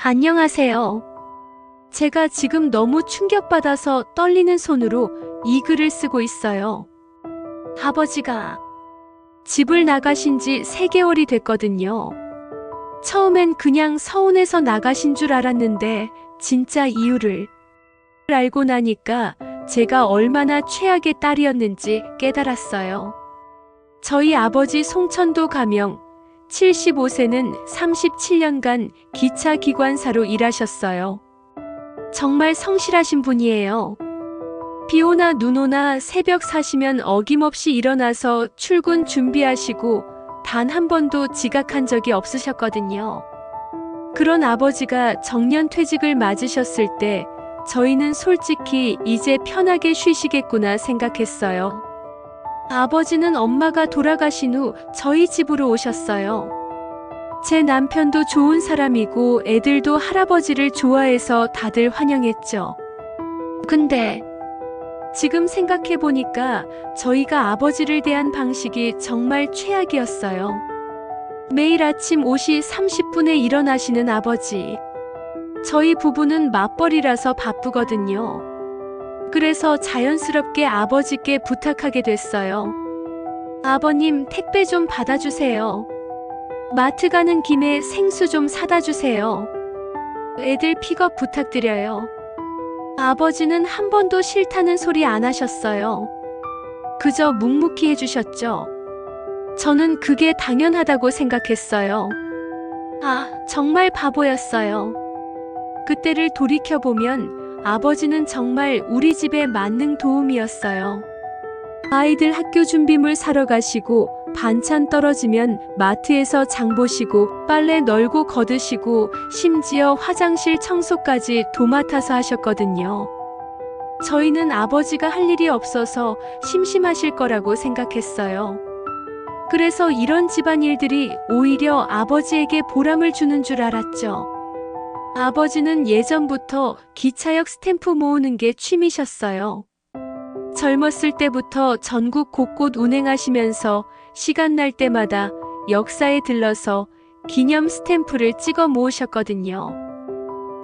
안녕하세요. 제가 지금 너무 충격받아서 떨리는 손으로 이 글을 쓰고 있어요. 아버지가 집을 나가신 지 3개월이 됐거든요. 처음엔 그냥 서운해서 나가신 줄 알았는데 진짜 이유를 알고 나니까 제가 얼마나 최악의 딸이었는지 깨달았어요. 저희 아버지 송천도 가명 75세는 37년간 기차 기관사로 일하셨어요. 정말 성실하신 분이에요. 비 오나 눈 오나 새벽 4시면 어김없이 일어나서 출근 준비하시고 단 한 번도 지각한 적이 없으셨거든요. 그런 아버지가 정년퇴직을 맞으셨을 때 저희는 솔직히 이제 편하게 쉬시겠구나 생각했어요. 아버지는 엄마가 돌아가신 후 저희 집으로 오셨어요. 제 남편도 좋은 사람이고 애들도 할아버지를 좋아해서 다들 환영했죠. 근데 지금 생각해보니까 저희가 아버지를 대한 방식이 정말 최악이었어요. 매일 아침 5시 30분에 일어나시는 아버지. 저희 부부는 맞벌이라서 바쁘거든요. 그래서 자연스럽게 아버지께 부탁하게 됐어요. 아버님, 택배 좀 받아주세요. 마트 가는 김에 생수 좀 사다 주세요. 애들 픽업 부탁드려요. 아버지는 한 번도 싫다는 소리 안 하셨어요. 그저 묵묵히 해주셨죠. 저는 그게 당연하다고 생각했어요. 정말 바보였어요. 그때를 돌이켜보면 아버지는 정말 우리 집의 만능 도움이었어요. 아이들 학교 준비물 사러 가시고 반찬 떨어지면 마트에서 장 보시고 빨래 널고 걷으시고 심지어 화장실 청소까지 도맡아서 하셨거든요. 저희는 아버지가 할 일이 없어서 심심하실 거라고 생각했어요. 그래서 이런 집안일들이 오히려 아버지에게 보람을 주는 줄 알았죠. 아버지는 예전부터 기차역 스탬프 모으는 게 취미셨어요. 젊었을 때부터 전국 곳곳 운행하시면서 시간 날 때마다 역사에 들러서 기념 스탬프를 찍어 모으셨거든요.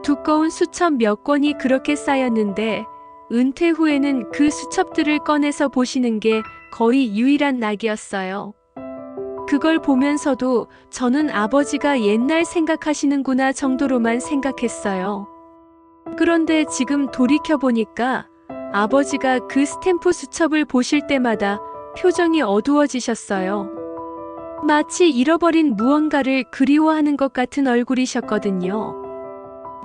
두꺼운 수첩 몇 권이 그렇게 쌓였는데 은퇴 후에는 그 수첩들을 꺼내서 보시는 게 거의 유일한 낙이었어요. 그걸 보면서도 저는 아버지가 옛날 생각하시는구나 정도로만 생각했어요. 그런데 지금 돌이켜보니까 아버지가 그 스탬프 수첩을 보실 때마다 표정이 어두워지셨어요. 마치 잃어버린 무언가를 그리워하는 것 같은 얼굴이셨거든요.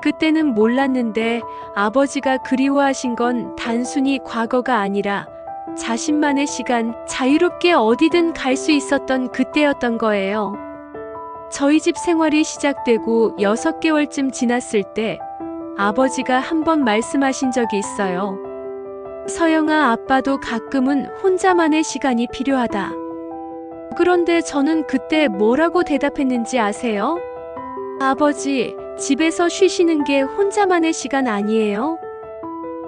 그때는 몰랐는데 아버지가 그리워하신 건 단순히 과거가 아니라 자신만의 시간, 자유롭게 어디든 갈 수 있었던 그때였던 거예요. 저희 집 생활이 시작되고 6개월쯤 지났을 때 아버지가 한 번 말씀하신 적이 있어요. 서영아, 아빠도 가끔은 혼자만의 시간이 필요하다. 그런데 저는 그때 뭐라고 대답했는지 아세요? 아버지, 집에서 쉬시는 게 혼자만의 시간 아니에요?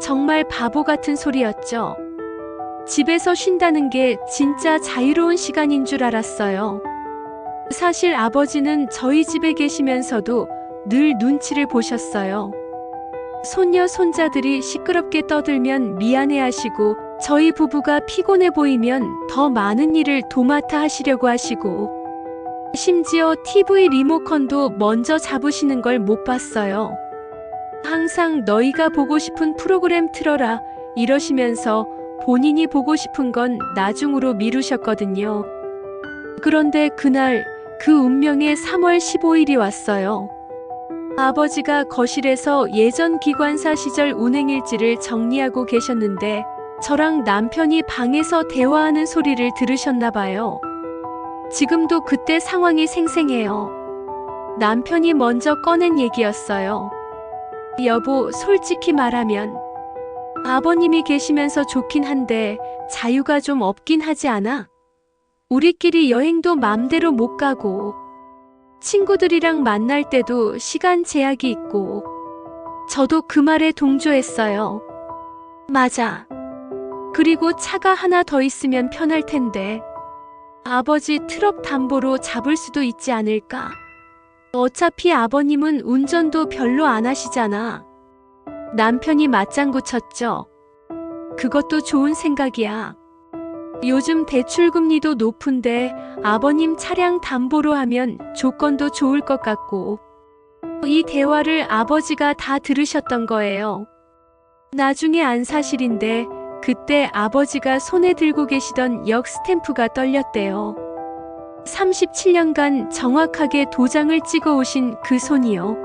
정말 바보 같은 소리였죠. 집에서 쉰다는 게 진짜 자유로운 시간인 줄 알았어요. 사실 아버지는 저희 집에 계시면서도 늘 눈치를 보셨어요. 손녀, 손자들이 시끄럽게 떠들면 미안해하시고 저희 부부가 피곤해 보이면 더 많은 일을 도맡아 하시려고 하시고 심지어 TV 리모컨도 먼저 잡으시는 걸 못 봤어요. 항상 너희가 보고 싶은 프로그램 틀어라 이러시면서 본인이 보고 싶은 건 나중으로 미루셨거든요. 그런데 그날 그 운명의 3월 15일이 왔어요. 아버지가 거실에서 예전 기관사 시절 운행일지를 정리하고 계셨는데 저랑 남편이 방에서 대화하는 소리를 들으셨나 봐요. 지금도 그때 상황이 생생해요. 남편이 먼저 꺼낸 얘기였어요. 여보, 솔직히 말하면 아버님이 계시면서 좋긴 한데 자유가 좀 없긴 하지 않아? 우리끼리 여행도 맘대로 못 가고 친구들이랑 만날 때도 시간 제약이 있고 저도 그 말에 동조했어요. 맞아. 그리고 차가 하나 더 있으면 편할 텐데 아버지 트럭 담보로 잡을 수도 있지 않을까? 어차피 아버님은 운전도 별로 안 하시잖아. 남편이 맞장구 쳤죠. 그것도 좋은 생각이야. 요즘 대출금리도 높은데 아버님 차량 담보로 하면 조건도 좋을 것 같고. 이 대화를 아버지가 다 들으셨던 거예요. 나중에 안 사실인데 그때 아버지가 손에 들고 계시던 역 스탬프가 떨렸대요. 37년간 정확하게 도장을 찍어 오신 그 손이요.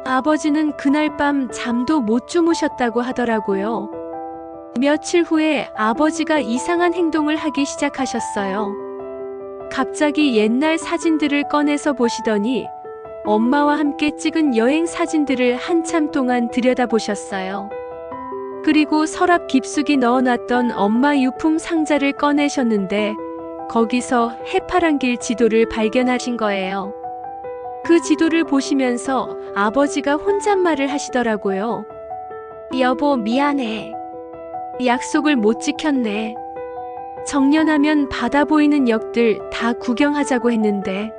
아버지는 그날 밤 잠도 못 주무셨다고 하더라고요. 며칠 후에 아버지가 이상한 행동을 하기 시작하셨어요. 갑자기 옛날 사진들을 꺼내서 보시더니 엄마와 함께 찍은 여행 사진들을 한참 동안 들여다보셨어요. 그리고 서랍 깊숙이 넣어놨던 엄마 유품 상자를 꺼내셨는데 거기서 해파랑길 지도를 발견하신 거예요. 그 지도를 보시면서 아버지가 혼잣말을 하시더라고요. 여보, 미안해. 약속을 못 지켰네. 정년하면 바다 보이는 역들 다 구경하자고 했는데.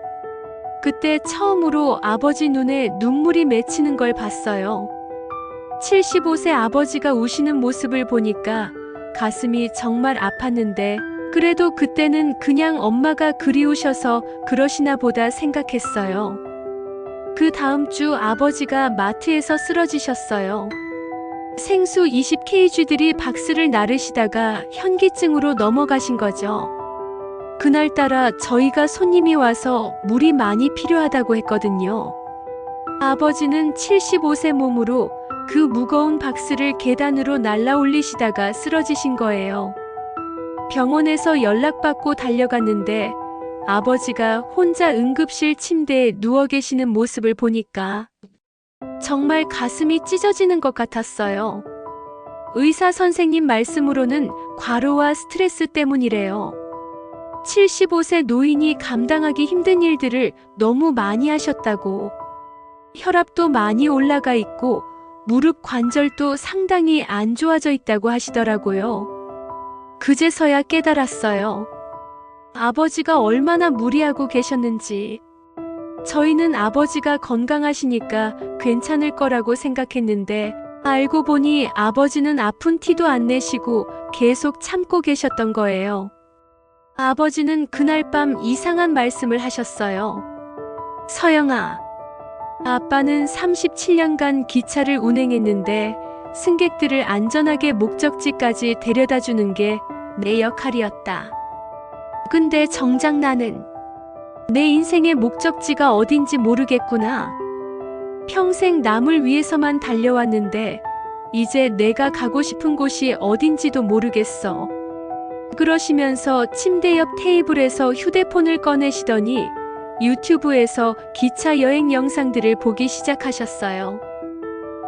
그때 처음으로 아버지 눈에 눈물이 맺히는 걸 봤어요. 75세 아버지가 우시는 모습을 보니까 가슴이 정말 아팠는데 그래도 그때는 그냥 엄마가 그리우셔서 그러시나 보다 생각했어요. 그 다음 주 아버지가 마트에서 쓰러지셨어요. 생수 20kg들이 박스를 나르시다가 현기증으로 넘어가신 거죠. 그날따라 저희가 손님이 와서 물이 많이 필요하다고 했거든요. 아버지는 75세 몸으로 그 무거운 박스를 계단으로 날라 올리시다가 쓰러지신 거예요. 병원에서 연락받고 달려갔는데 아버지가 혼자 응급실 침대에 누워 계시는 모습을 보니까 정말 가슴이 찢어지는 것 같았어요. 의사 선생님 말씀으로는 과로와 스트레스 때문이래요. 75세 노인이 감당하기 힘든 일들을 너무 많이 하셨다고. 혈압도 많이 올라가 있고 무릎 관절도 상당히 안 좋아져 있다고 하시더라고요. 그제서야 깨달았어요. 아버지가 얼마나 무리하고 계셨는지. 저희는 아버지가 건강하시니까 괜찮을 거라고 생각했는데 알고 보니 아버지는 아픈 티도 안 내시고 계속 참고 계셨던 거예요. 아버지는 그날 밤 이상한 말씀을 하셨어요. 서영아, 아빠는 37년간 기차를 운행했는데 승객들을 안전하게 목적지까지 데려다 주는 게 내 역할이었다. 근데 정작 나는 내 인생의 목적지가 어딘지 모르겠구나. 평생 남을 위해서만 달려왔는데 이제 내가 가고 싶은 곳이 어딘지도 모르겠어. 그러시면서 침대 옆 테이블에서 휴대폰을 꺼내시더니 유튜브에서 기차 여행 영상들을 보기 시작하셨어요.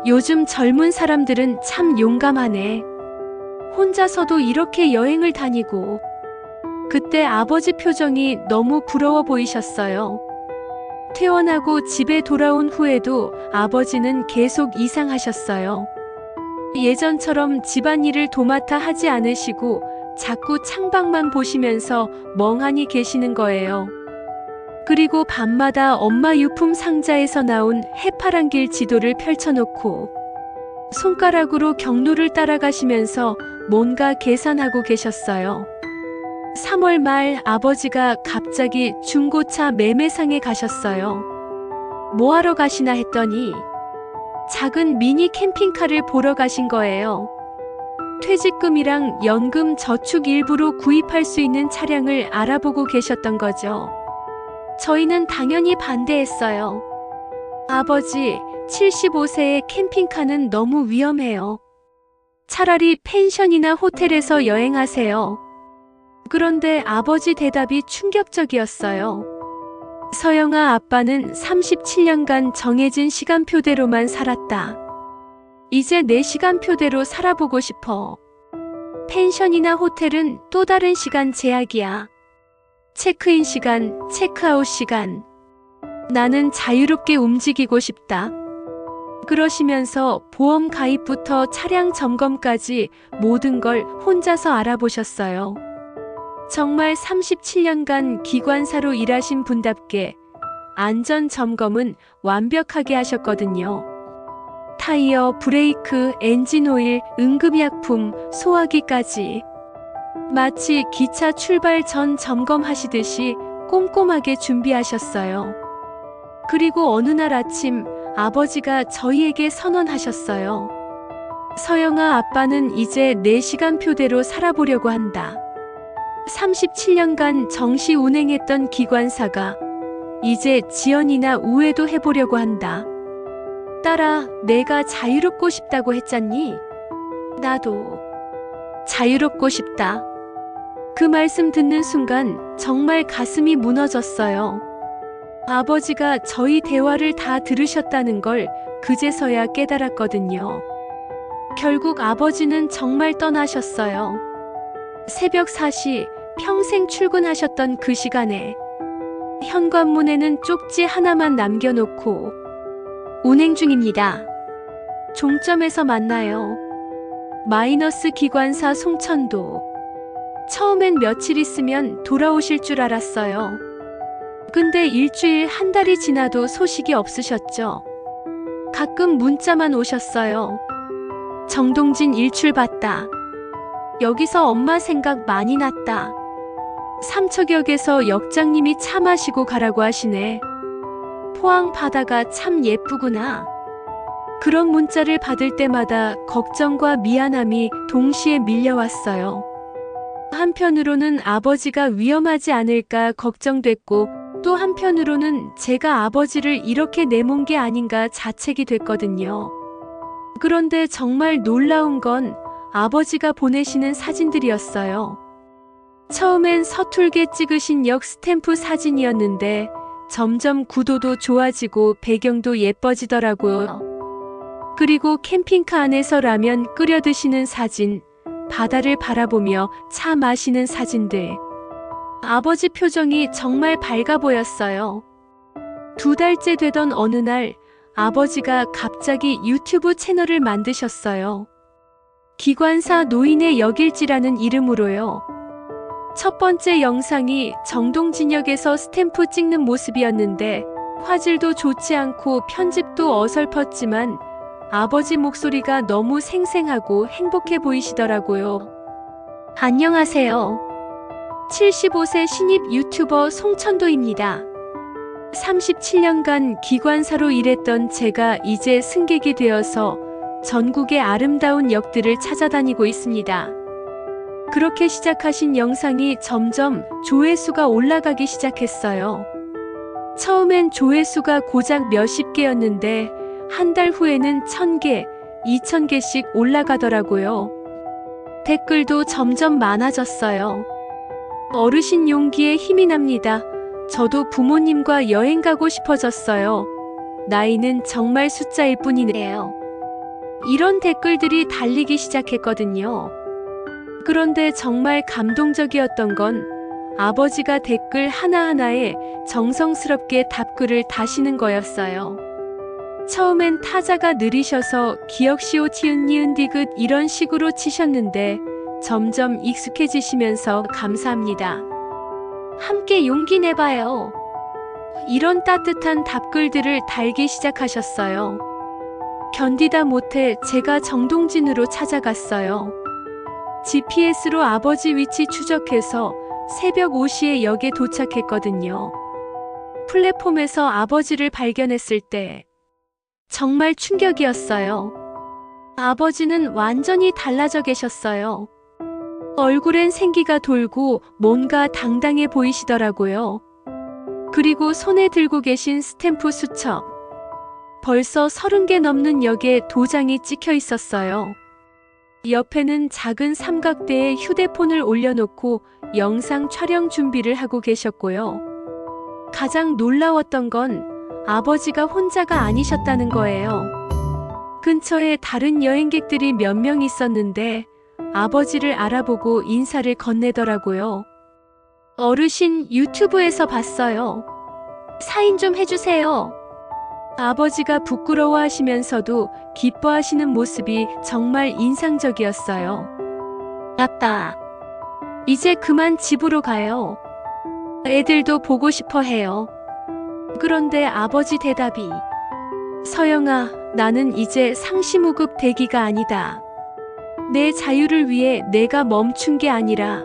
요즘 젊은 사람들은 참 용감하네. 혼자서도 이렇게 여행을 다니고. 그때 아버지 표정이 너무 부러워 보이셨어요. 퇴원하고 집에 돌아온 후에도 아버지는 계속 이상하셨어요. 예전처럼 집안일을 도맡아 하지 않으시고 자꾸 창밖만 보시면서 멍하니 계시는 거예요. 그리고 밤마다 엄마 유품 상자에서 나온 해파랑길 지도를 펼쳐놓고 손가락으로 경로를 따라가시면서 뭔가 계산하고 계셨어요. 3월 말 아버지가 갑자기 중고차 매매상에 가셨어요. 뭐하러 가시나 했더니 작은 미니 캠핑카를 보러 가신 거예요. 퇴직금이랑 연금 저축 일부로 구입할 수 있는 차량을 알아보고 계셨던 거죠. 저희는 당연히 반대했어요. 아버지, 75세의 캠핑카는 너무 위험해요. 차라리 펜션이나 호텔에서 여행하세요. 그런데 아버지 대답이 충격적이었어요. 서영아, 아빠는 37년간 정해진 시간표대로만 살았다. 이제 내 시간표대로 살아보고 싶어. 펜션이나 호텔은 또 다른 시간 제약이야. 체크인 시간, 체크아웃 시간. 나는 자유롭게 움직이고 싶다. 그러시면서 보험 가입부터 차량 점검까지 모든 걸 혼자서 알아보셨어요. 정말 37년간 기관사로 일하신 분답게 안전 점검은 완벽하게 하셨거든요. 타이어, 브레이크, 엔진 오일, 응급약품, 소화기까지. 마치 기차 출발 전 점검하시듯이 꼼꼼하게 준비하셨어요. 그리고 어느 날 아침 아버지가 저희에게 선언하셨어요. 서영아, 아빠는 이제 내 시간표대로 살아보려고 한다. 37년간 정시 운행했던 기관사가 이제 지연이나 우회도 해보려고 한다. 딸아, 내가 자유롭고 싶다고 했잖니? 나도 자유롭고 싶다. 그 말씀 듣는 순간 정말 가슴이 무너졌어요. 아버지가 저희 대화를 다 들으셨다는 걸 그제서야 깨달았거든요. 결국 아버지는 정말 떠나셨어요. 새벽 4시 평생 출근하셨던 그 시간에 현관문에는 쪽지 하나만 남겨놓고 운행 중입니다. 종점에서 만나요. 마이너스 기관사 송천도. 처음엔 며칠 있으면 돌아오실 줄 알았어요. 근데 일주일, 한 달이 지나도 소식이 없으셨죠. 가끔 문자만 오셨어요. 정동진 일출 봤다. 여기서 엄마 생각 많이 났다. 삼척역에서 역장님이 차 마시고 가라고 하시네. 포항 바다가 참 예쁘구나. 그런 문자를 받을 때마다 걱정과 미안함이 동시에 밀려왔어요. 한편으로는 아버지가 위험하지 않을까 걱정됐고, 또 한편으로는 제가 아버지를 이렇게 내몬 게 아닌가 자책이 됐거든요. 그런데 정말 놀라운 건 아버지가 보내시는 사진들이었어요. 처음엔 서툴게 찍으신 역 스탬프 사진이었는데 점점 구도도 좋아지고 배경도 예뻐지더라고요. 그리고 캠핑카 안에서 라면 끓여 드시는 사진, 바다를 바라보며 차 마시는 사진들. 아버지 표정이 정말 밝아 보였어요. 2달째 되던 어느 날 아버지가 갑자기 유튜브 채널을 만드셨어요. 기관사 노인의 역일지라는 이름으로요. 첫 번째 영상이 정동진역에서 스탬프 찍는 모습이었는데 화질도 좋지 않고 편집도 어설펐지만 아버지 목소리가 너무 생생하고 행복해 보이시더라고요. 안녕하세요. 75세 신입 유튜버 송천도입니다. 37년간 기관사로 일했던 제가 이제 승객이 되어서 전국의 아름다운 역들을 찾아다니고 있습니다. 그렇게 시작하신 영상이 점점 조회수가 올라가기 시작했어요. 처음엔 조회수가 고작 몇십 개였는데 한 달 후에는 1000개, 2000개씩 올라가더라고요. 댓글도 점점 많아졌어요. 어르신 용기에 힘이 납니다. 저도 부모님과 여행 가고 싶어졌어요. 나이는 정말 숫자일 뿐이네요. 이런 댓글들이 달리기 시작했거든요. 그런데 정말 감동적이었던 건 아버지가 댓글 하나하나에 정성스럽게 답글을 다시는 거였어요. 처음엔 타자가 느리셔서 기역시오 티은 니은 디귿 이런 식으로 치셨는데 점점 익숙해지시면서 감사합니다. 함께 용기 내봐요. 이런 따뜻한 답글들을 달기 시작하셨어요. 견디다 못해 제가 정동진으로 찾아갔어요. GPS로 아버지 위치 추적해서 새벽 5시에 역에 도착했거든요. 플랫폼에서 아버지를 발견했을 때 정말 충격이었어요. 아버지는 완전히 달라져 계셨어요. 얼굴엔 생기가 돌고 뭔가 당당해 보이시더라고요. 그리고 손에 들고 계신 스탬프 수첩. 벌써 30개 넘는 역에 도장이 찍혀 있었어요. 옆에는 작은 삼각대에 휴대폰을 올려놓고 영상 촬영 준비를 하고 계셨고요. 가장 놀라웠던 건 아버지가 혼자가 아니셨다는 거예요. 근처에 다른 여행객들이 몇 명 있었는데 아버지를 알아보고 인사를 건네더라고요. 어르신 유튜브에서 봤어요. 사인 좀 해주세요. 아버지가 부끄러워하시면서도 기뻐하시는 모습이 정말 인상적이었어요. 아빠, 이제 그만 집으로 가요. 애들도 보고 싶어 해요. 그런데 아버지 대답이 서영아, 나는 이제 상시무급 대기가 아니다. 내 자유를 위해 내가 멈춘 게 아니라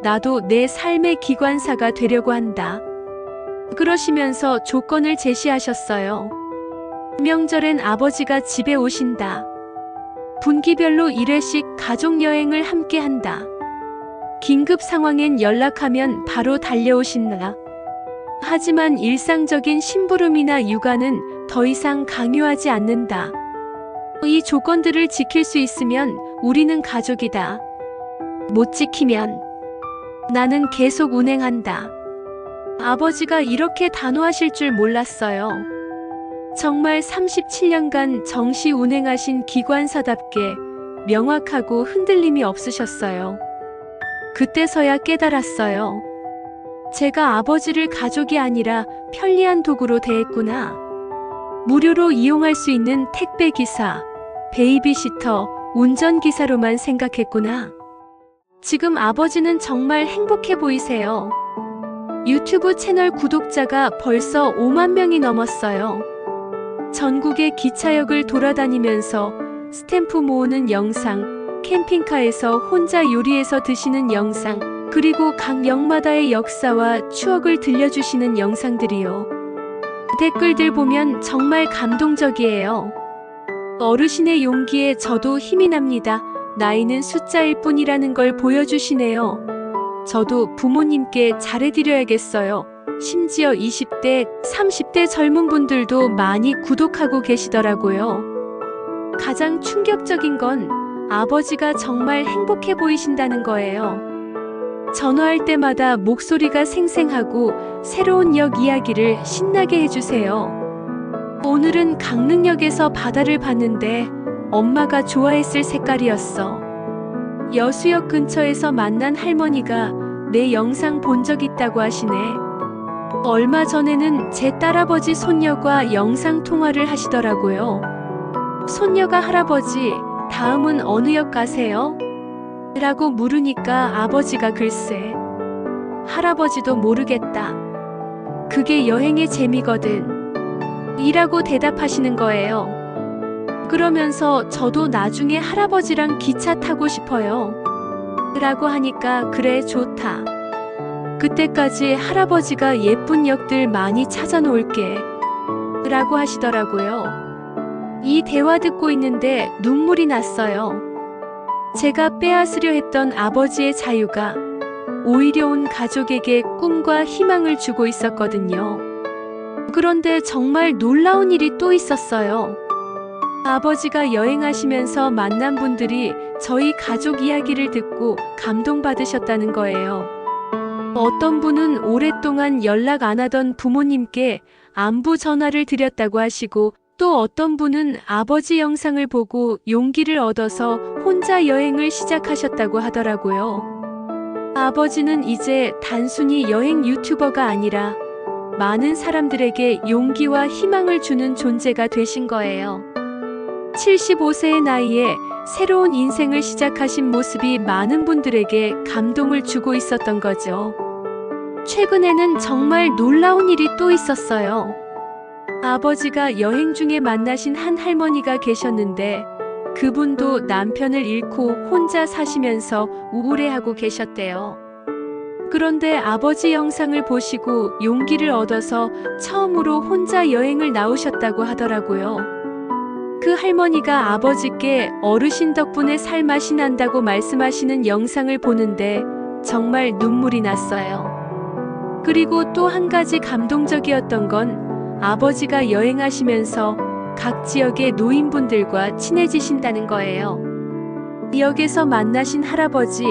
나도 내 삶의 기관사가 되려고 한다. 그러시면서 조건을 제시하셨어요. 명절엔 아버지가 집에 오신다. 분기별로 1회씩 가족여행을 함께 한다. 긴급 상황엔 연락하면 바로 달려오신다. 하지만 일상적인 심부름이나 육아는 더 이상 강요하지 않는다. 이 조건들을 지킬 수 있으면 우리는 가족이다. 못 지키면 나는 계속 운행한다. 아버지가 이렇게 단호하실 줄 몰랐어요. 정말 37년간 정시 운행하신 기관사답게 명확하고 흔들림이 없으셨어요. 그때서야 깨달았어요. 제가 아버지를 가족이 아니라 편리한 도구로 대했구나. 무료로 이용할 수 있는 택배기사, 베이비시터, 운전기사로만 생각했구나. 지금 아버지는 정말 행복해 보이세요. 유튜브 채널 구독자가 벌써 5만 명이 넘었어요. 전국의 기차역을 돌아다니면서 스탬프 모으는 영상, 캠핑카에서 혼자 요리해서 드시는 영상, 그리고 각 역마다의 역사와 추억을 들려주시는 영상들이요. 댓글들 보면 정말 감동적이에요. 어르신의 용기에 저도 힘이 납니다. 나이는 숫자일 뿐이라는 걸 보여주시네요. 저도 부모님께 잘해드려야겠어요. 심지어 20대, 30대 젊은 분들도 많이 구독하고 계시더라고요. 가장 충격적인 건 아버지가 정말 행복해 보이신다는 거예요. 전화할 때마다 목소리가 생생하고 새로운 역 이야기를 신나게 해주세요. 오늘은 강릉역에서 바다를 봤는데 엄마가 좋아했을 색깔이었어. 여수역 근처에서 만난 할머니가 내 영상 본 적 있다고 하시네. 얼마 전에는 제 딸아버지 손녀가 영상 통화를 하시더라고요. 손녀가 할아버지, 다음은 어느 역 가세요? 라고 물으니까 아버지가 글쎄, 할아버지도 모르겠다. 그게 여행의 재미거든. 이라고 대답하시는 거예요. 그러면서 저도 나중에 할아버지랑 기차 타고 싶어요. 라고 하니까 그래 좋다. 그때까지 할아버지가 예쁜 역들 많이 찾아 놓을게. 라고 하시더라고요. 이 대화 듣고 있는데 눈물이 났어요. 제가 빼앗으려 했던 아버지의 자유가 오히려 온 가족에게 꿈과 희망을 주고 있었거든요. 그런데 정말 놀라운 일이 또 있었어요. 아버지가 여행하시면서 만난 분들이 저희 가족 이야기를 듣고 감동받으셨다는 거예요. 어떤 분은 오랫동안 연락 안 하던 부모님께 안부 전화를 드렸다고 하시고, 또 어떤 분은 아버지 영상을 보고 용기를 얻어서 혼자 여행을 시작하셨다고 하더라고요. 아버지는 이제 단순히 여행 유튜버가 아니라 많은 사람들에게 용기와 희망을 주는 존재가 되신 거예요. 75세의 나이에 새로운 인생을 시작하신 모습이 많은 분들에게 감동을 주고 있었던 거죠. 최근에는 정말 놀라운 일이 또 있었어요. 아버지가 여행 중에 만나신 한 할머니가 계셨는데 그분도 남편을 잃고 혼자 사시면서 우울해하고 계셨대요. 그런데 아버지 영상을 보시고 용기를 얻어서 처음으로 혼자 여행을 나오셨다고 하더라고요. 그 할머니가 아버지께 어르신 덕분에 살맛이 난다고 말씀하시는 영상을 보는데 정말 눈물이 났어요. 그리고 또 한 가지 감동적이었던 건 아버지가 여행하시면서 각 지역의 노인분들과 친해지신다는 거예요. 지역에서 만나신 할아버지,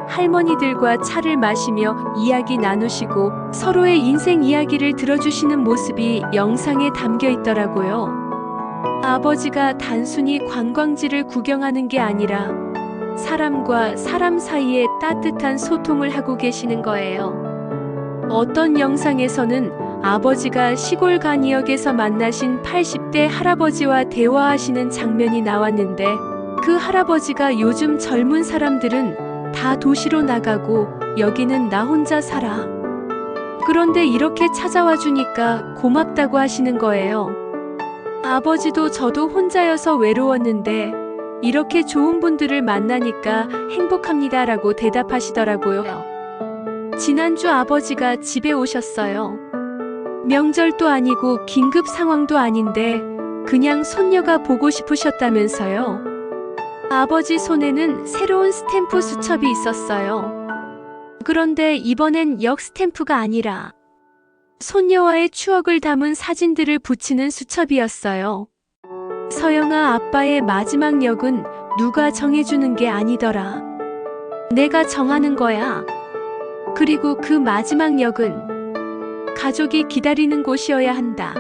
할머니들과 차를 마시며 이야기 나누시고 서로의 인생 이야기를 들어주시는 모습이 영상에 담겨 있더라고요. 아버지가 단순히 관광지를 구경하는 게 아니라 사람과 사람 사이에 따뜻한 소통을 하고 계시는 거예요. 어떤 영상에서는 아버지가 시골 간이역에서 만나신 80대 할아버지와 대화하시는 장면이 나왔는데 그 할아버지가 요즘 젊은 사람들은 다 도시로 나가고 여기는 나 혼자 살아. 그런데 이렇게 찾아와 주니까 고맙다고 하시는 거예요. 아버지도 저도 혼자여서 외로웠는데 이렇게 좋은 분들을 만나니까 행복합니다라고 대답하시더라고요. 지난주 아버지가 집에 오셨어요. 명절도 아니고 긴급 상황도 아닌데 그냥 손녀가 보고 싶으셨다면서요. 아버지 손에는 새로운 스탬프 수첩이 있었어요. 그런데 이번엔 역 스탬프가 아니라 손녀와의 추억을 담은 사진들을 붙이는 수첩이었어요. 서영아, 아빠의 마지막 역은 누가 정해주는 게 아니더라. 내가 정하는 거야. 그리고 그 마지막 역은 가족이 기다리는 곳이어야 한다.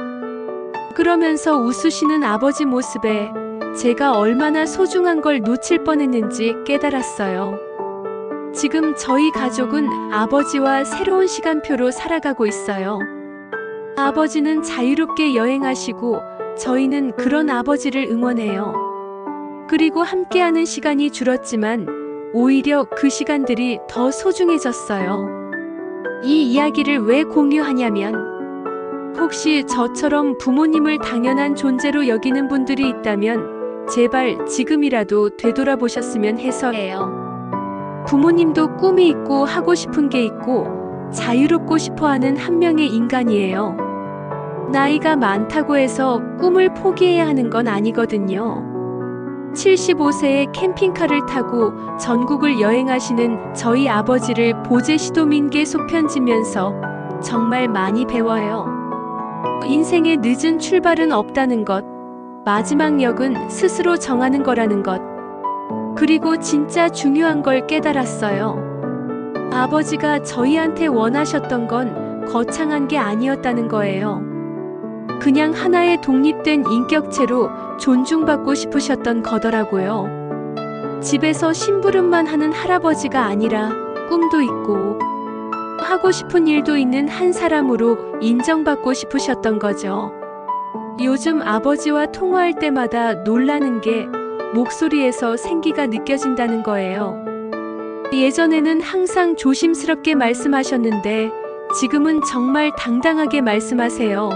그러면서 웃으시는 아버지 모습에 제가 얼마나 소중한 걸 놓칠 뻔했는지 깨달았어요. 지금 저희 가족은 아버지와 새로운 시간표로 살아가고 있어요. 아버지는 자유롭게 여행하시고 저희는 그런 아버지를 응원해요. 그리고 함께하는 시간이 줄었지만 오히려 그 시간들이 더 소중해졌어요. 이 이야기를 왜 공유하냐면 혹시 저처럼 부모님을 당연한 존재로 여기는 분들이 있다면 제발 지금이라도 되돌아보셨으면 해서예요. 부모님도 꿈이 있고 하고 싶은 게 있고 자유롭고 싶어하는 한 명의 인간이에요. 나이가 많다고 해서 꿈을 포기해야 하는 건 아니거든요. 75세에 캠핑카를 타고 전국을 여행하시는 저희 아버지를 보제시도민계 속편지면서 정말 많이 배워요. 인생의 늦은 출발은 없다는 것, 마지막 역은 스스로 정하는 거라는 것, 그리고 진짜 중요한 걸 깨달았어요. 아버지가 저희한테 원하셨던 건 거창한 게 아니었다는 거예요. 그냥 하나의 독립된 인격체로 존중받고 싶으셨던 거더라고요. 집에서 심부름만 하는 할아버지가 아니라 꿈도 있고 하고 싶은 일도 있는 한 사람으로 인정받고 싶으셨던 거죠. 요즘 아버지와 통화할 때마다 놀라는 게 목소리에서 생기가 느껴진다는 거예요. 예전에는 항상 조심스럽게 말씀하셨는데 지금은 정말 당당하게 말씀하세요.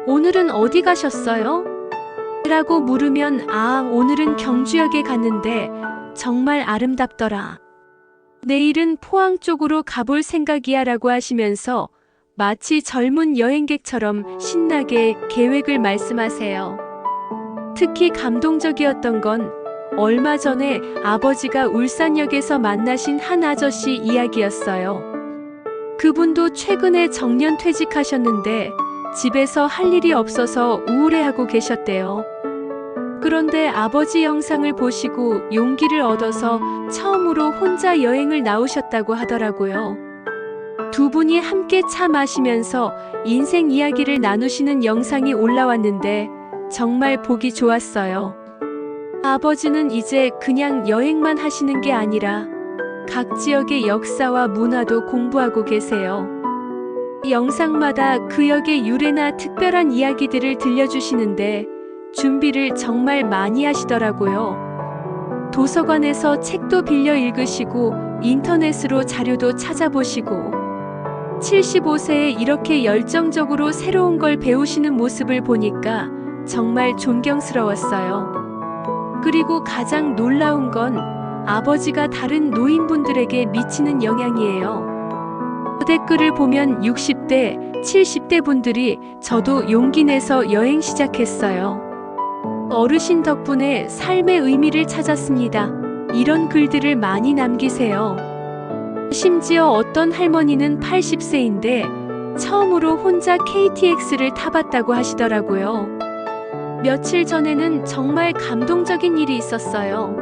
오늘은 어디 가셨어요? 라고 물으면 오늘은 경주역에 갔는데 정말 아름답더라. 내일은 포항 쪽으로 가볼 생각이야 라고 하시면서 마치 젊은 여행객처럼 신나게 계획을 말씀하세요. 특히 감동적이었던 건 얼마 전에 아버지가 울산역에서 만나신 한 아저씨 이야기였어요. 그분도 최근에 정년 퇴직하셨는데 집에서 할 일이 없어서 우울해하고 계셨대요. 그런데 아버지 영상을 보시고 용기를 얻어서 처음으로 혼자 여행을 나오셨다고 하더라고요. 두 분이 함께 차 마시면서 인생 이야기를 나누시는 영상이 올라왔는데 정말 보기 좋았어요. 아버지는 이제 그냥 여행만 하시는 게 아니라 각 지역의 역사와 문화도 공부하고 계세요. 영상마다 그 역의 유래나 특별한 이야기들을 들려주시는데 준비를 정말 많이 하시더라고요. 도서관에서 책도 빌려 읽으시고 인터넷으로 자료도 찾아보시고 75세에 이렇게 열정적으로 새로운 걸 배우시는 모습을 보니까 정말 존경스러웠어요. 그리고 가장 놀라운 건 아버지가 다른 노인분들에게 미치는 영향이에요. 댓글을 보면 60대, 70대 분들이 저도 용기 내서 여행 시작했어요. 어르신 덕분에 삶의 의미를 찾았습니다. 이런 글들을 많이 남기세요. 심지어 어떤 할머니는 80세인데 처음으로 혼자 KTX를 타봤다고 하시더라고요. 며칠 전에는 정말 감동적인 일이 있었어요.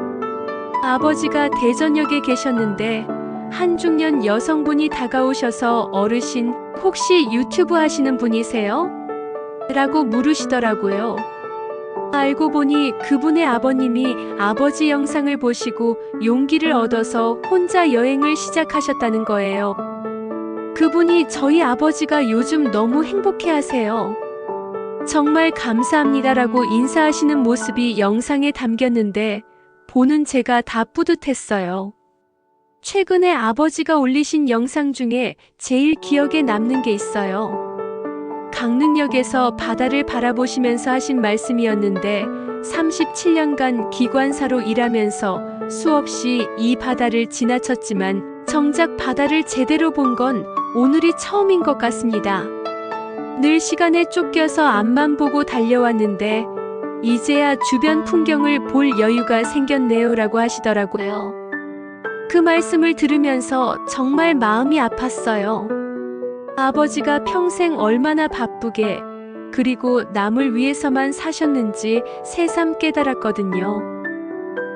아버지가 대전역에 계셨는데 한 중년 여성분이 다가오셔서 어르신, 혹시 유튜브 하시는 분이세요? 라고 물으시더라고요. 알고 보니 그분의 아버님이 아버지 영상을 보시고 용기를 얻어서 혼자 여행을 시작하셨다는 거예요. 그분이 저희 아버지가 요즘 너무 행복해 하세요. 정말 감사합니다라고 인사하시는 모습이 영상에 담겼는데 보는 제가 다 뿌듯했어요. 최근에 아버지가 올리신 영상 중에 제일 기억에 남는 게 있어요. 강릉역에서 바다를 바라보시면서 하신 말씀이었는데 37년간 기관사로 일하면서 수없이 이 바다를 지나쳤지만 정작 바다를 제대로 본 건 오늘이 처음인 것 같습니다. 늘 시간에 쫓겨서 앞만 보고 달려왔는데 이제야 주변 풍경을 볼 여유가 생겼네요 라고 하시더라고요. 그 말씀을 들으면서 정말 마음이 아팠어요. 아버지가 평생 얼마나 바쁘게 그리고 남을 위해서만 사셨는지 새삼 깨달았거든요.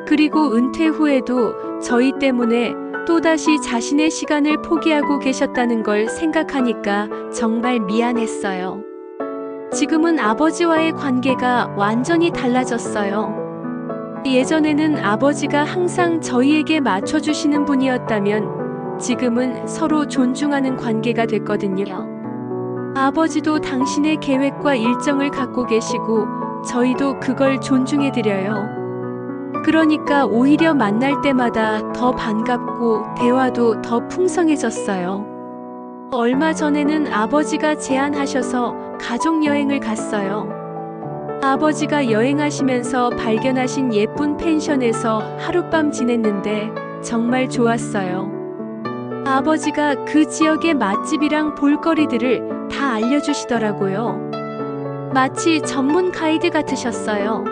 그리고 은퇴 후에도 저희 때문에 또다시 자신의 시간을 포기하고 계셨다는 걸 생각하니까 정말 미안했어요. 지금은 아버지와의 관계가 완전히 달라졌어요. 예전에는 아버지가 항상 저희에게 맞춰주시는 분이었다면 지금은 서로 존중하는 관계가 됐거든요. 아버지도 당신의 계획과 일정을 갖고 계시고 저희도 그걸 존중해드려요. 그러니까 오히려 만날 때마다 더 반갑고 대화도 더 풍성해졌어요. 얼마 전에는 아버지가 제안하셔서 가족여행을 갔어요. 아버지가 여행하시면서 발견하신 예쁜 펜션에서 하룻밤 지냈는데 정말 좋았어요. 아버지가 그 지역의 맛집이랑 볼거리들을 다 알려주시더라고요. 마치 전문 가이드 같으셨어요.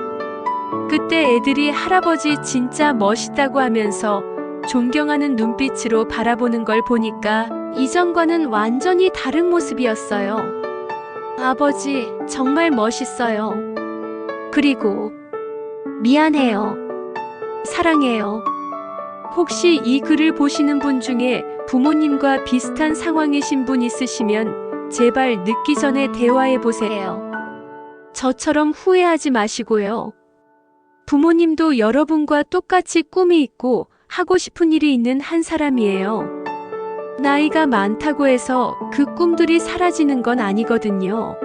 그때 애들이 할아버지 진짜 멋있다고 하면서 존경하는 눈빛으로 바라보는 걸 보니까 이전과는 완전히 다른 모습이었어요. 아버지, 정말 멋있어요. 그리고 미안해요. 사랑해요. 혹시 이 글을 보시는 분 중에 부모님과 비슷한 상황이신 분 있으시면 제발 늦기 전에 대화해 보세요. 저처럼 후회하지 마시고요. 부모님도 여러분과 똑같이 꿈이 있고 하고 싶은 일이 있는 한 사람이에요. 나이가 많다고 해서 그 꿈들이 사라지는 건 아니거든요.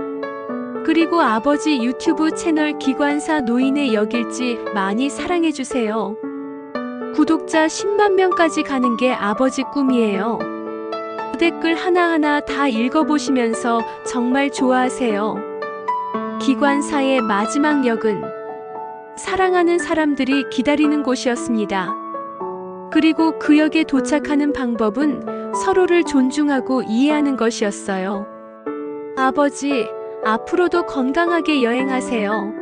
그리고 아버지 유튜브 채널 기관사 노인의 역일지 많이 사랑해주세요. 구독자 10만 명까지 가는 게 아버지 꿈이에요. 댓글 하나하나 다 읽어보시면서 정말 좋아하세요. 기관사의 마지막 역은 사랑하는 사람들이 기다리는 곳이었습니다. 그리고 그 역에 도착하는 방법은 서로를 존중하고 이해하는 것이었어요. 아버지, 앞으로도 건강하게 여행하세요.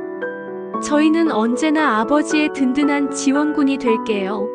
저희는 언제나 아버지의 든든한 지원군이 될게요.